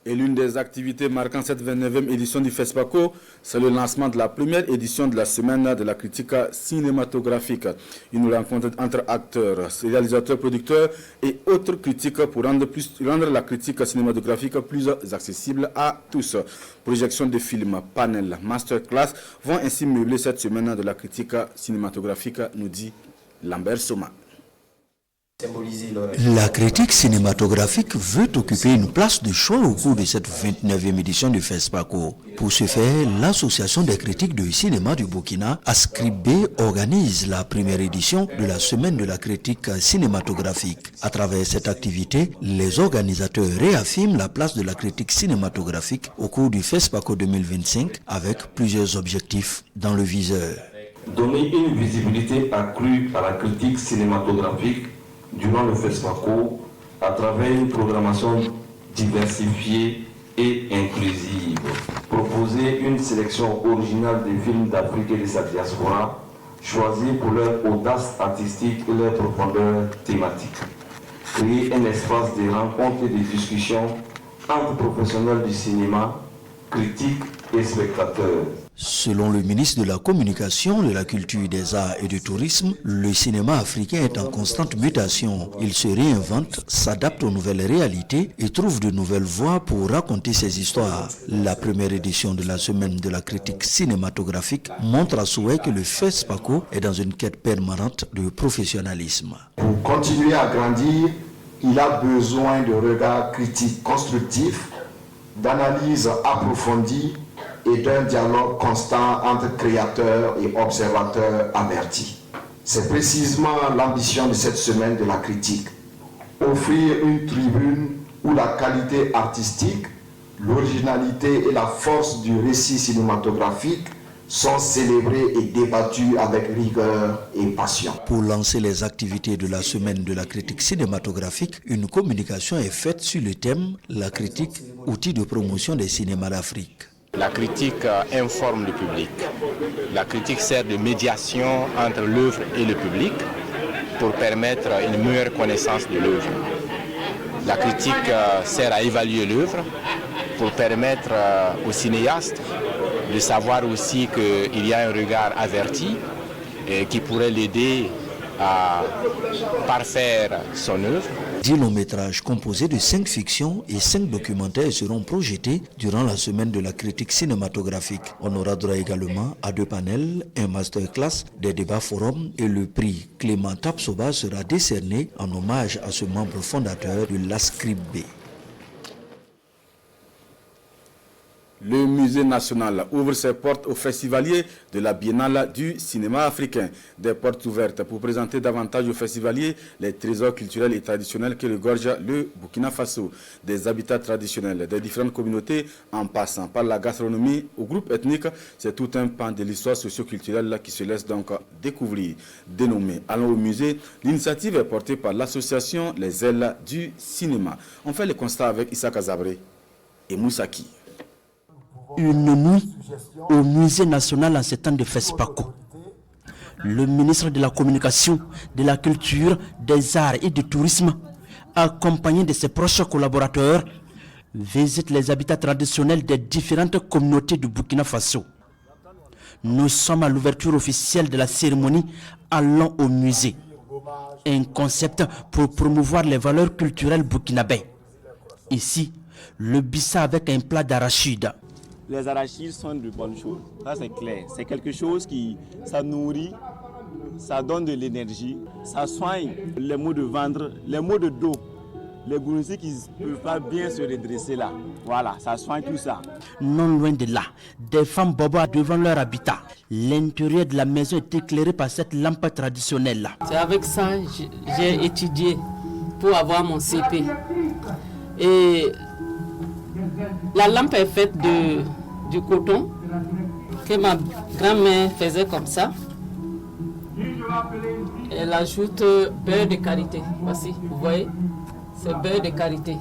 Et l'une des activités marquant cette 29e édition du FESPACO, c'est le lancement de la première édition de la semaine de la critique cinématographique. Une rencontre entre acteurs, réalisateurs, producteurs et autres critiques pour rendre la critique cinématographique plus accessible à tous. Projection de films, panels, masterclass vont ainsi meubler cette semaine de la critique cinématographique, nous dit Lambert Soma. La critique cinématographique veut occuper une place de choix au cours de cette 29e édition du FESPACO. Pour ce faire, l'Association des critiques de cinéma du Burkina, Ascribé, organise la première édition de la semaine de la critique cinématographique. À travers cette activité, les organisateurs réaffirment la place de la critique cinématographique au cours du FESPACO 2025 avec plusieurs objectifs dans le viseur. Donner une visibilité accrue à la critique cinématographique durant le FESPACO à travers une programmation diversifiée et inclusive. Proposer une sélection originale des films d'Afrique et de sa diaspora, choisis pour leur audace artistique et leur profondeur thématique. Créer un espace de rencontres et de discussions entre professionnels du cinéma, critiques et spectateurs. Selon le ministre de la Communication, de la Culture, des Arts et du Tourisme, le cinéma africain est en constante mutation. Il se réinvente, s'adapte aux nouvelles réalités et trouve de nouvelles voies pour raconter ses histoires. La première édition de la semaine de la critique cinématographique montre à souhait que le FESPACO est dans une quête permanente de professionnalisme. Pour continuer à grandir, il a besoin de regards critiques constructifs, d'analyses approfondies et d'un dialogue constant entre créateurs et observateurs avertis. C'est précisément l'ambition de cette semaine de la critique. Offrir une tribune où la qualité artistique, l'originalité et la force du récit cinématographique sont célébrées et débattues avec rigueur et passion. Pour lancer les activités de la semaine de la critique cinématographique, une communication est faite sur le thème « La critique, outil de promotion des cinémas d'Afrique ». La critique informe le public. La critique sert de médiation entre l'œuvre et le public pour permettre une meilleure connaissance de l'œuvre. La critique sert à évaluer l'œuvre pour permettre aux cinéastes de savoir aussi qu'il y a un regard averti et qui pourrait l'aider à parfaire son œuvre. 10 longs-métrages composés de 5 fictions et 5 documentaires seront projetés durant la semaine de la critique cinématographique. On aura droit également à 2 panels, un masterclass, des débats forums et le prix Clément Tapsoba sera décerné en hommage à ce membre fondateur de l'ASCRIB. Le musée national ouvre ses portes aux festivaliers de la Biennale du cinéma africain. Des portes ouvertes pour présenter davantage aux festivaliers les trésors culturels et traditionnels que regorge le Burkina Faso. Des habitats traditionnels des différentes communautés en passant par la gastronomie au groupe ethnique, c'est tout un pan de l'histoire socio-culturelle qui se laisse donc découvrir. Dénommé Allons au musée, l'initiative est portée par l'association Les Ailes du cinéma. On fait le constat avec Issa Kazabré et Moussaki. Une nuit au musée national en ces temps de FESPACO. Le ministre de la Communication, de la Culture, des Arts et du Tourisme, accompagné de ses proches collaborateurs, visite les habitats traditionnels des différentes communautés du Burkina Faso. Nous sommes à l'ouverture officielle de la cérémonie Allons au musée. Un concept pour promouvoir les valeurs culturelles burkinabées. Ici, le bissa avec un plat d'arachide. Les arachides sont de bonnes choses, ça c'est clair. C'est quelque chose ça nourrit, ça donne de l'énergie, ça soigne les maux de ventre, les maux de dos. Les gounousis qui ne peuvent pas bien se redresser là, voilà, ça soigne tout ça. Non loin de là, des femmes bobas devant leur habitat. L'intérieur de la maison est éclairé par cette lampe traditionnelle là. C'est avec ça que j'ai étudié pour avoir mon CP. Et la lampe est faite du coton que ma grand-mère faisait comme ça. Elle ajoute beurre de karité. Voici, vous voyez, c'est beurre de karité.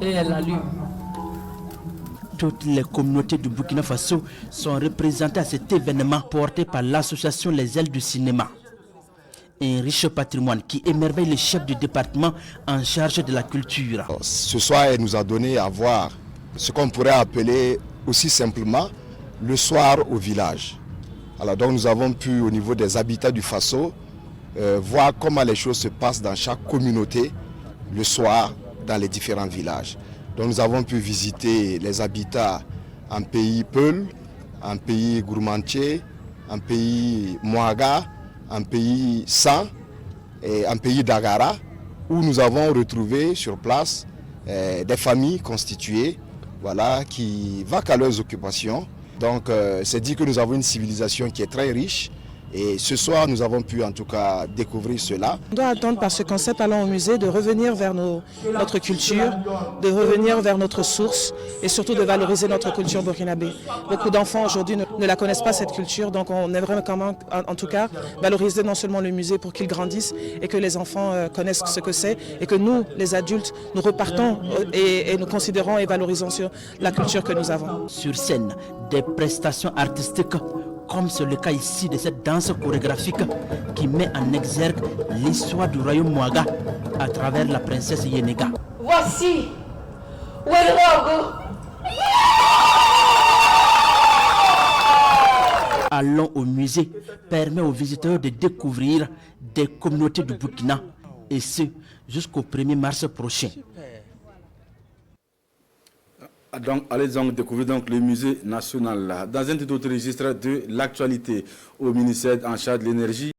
Et elle allume. Toutes les communautés du Burkina Faso sont représentées à cet événement porté par l'association Les Ailes du cinéma. Un riche patrimoine qui émerveille le chef du département en charge de la culture. Ce soir, elle nous a donné à voir ce qu'on pourrait appeler aussi simplement le soir au village. Alors donc nous avons pu au niveau des habitats du Faso voir comment les choses se passent dans chaque communauté le soir dans les différents villages. Donc nous avons pu visiter les habitats en pays Peul, en pays Gourmanché, en pays Moaga, en pays San et en pays Dagara, où nous avons retrouvé sur place des familles constituées, voilà, qui vaquent à leurs occupations. Donc c'est dit que nous avons une civilisation qui est très riche. Et ce soir, nous avons pu en tout cas découvrir cela. On doit attendre par ce concept allant au musée de revenir vers notre culture, de revenir vers notre source et surtout de valoriser notre culture burkinabé. Beaucoup d'enfants aujourd'hui ne la connaissent pas cette culture, donc on aimerait comment, en tout cas valoriser non seulement le musée pour qu'ils grandissent et que les enfants connaissent ce que c'est et que nous, les adultes, nous repartons et nous considérons et valorisons sur la culture que nous avons. Sur scène, des prestations artistiques comme c'est le cas ici de cette danse chorégraphique qui met en exergue l'histoire du royaume Moaga à travers la princesse Yenega. Voici Welrogo. Allons au musée permet aux visiteurs de découvrir des communautés du Burkina et ce jusqu'au 1er mars prochain. Donc, allez donc découvrir donc le musée national. Dans un tout autre registre de l'actualité au ministère en charge de l'énergie.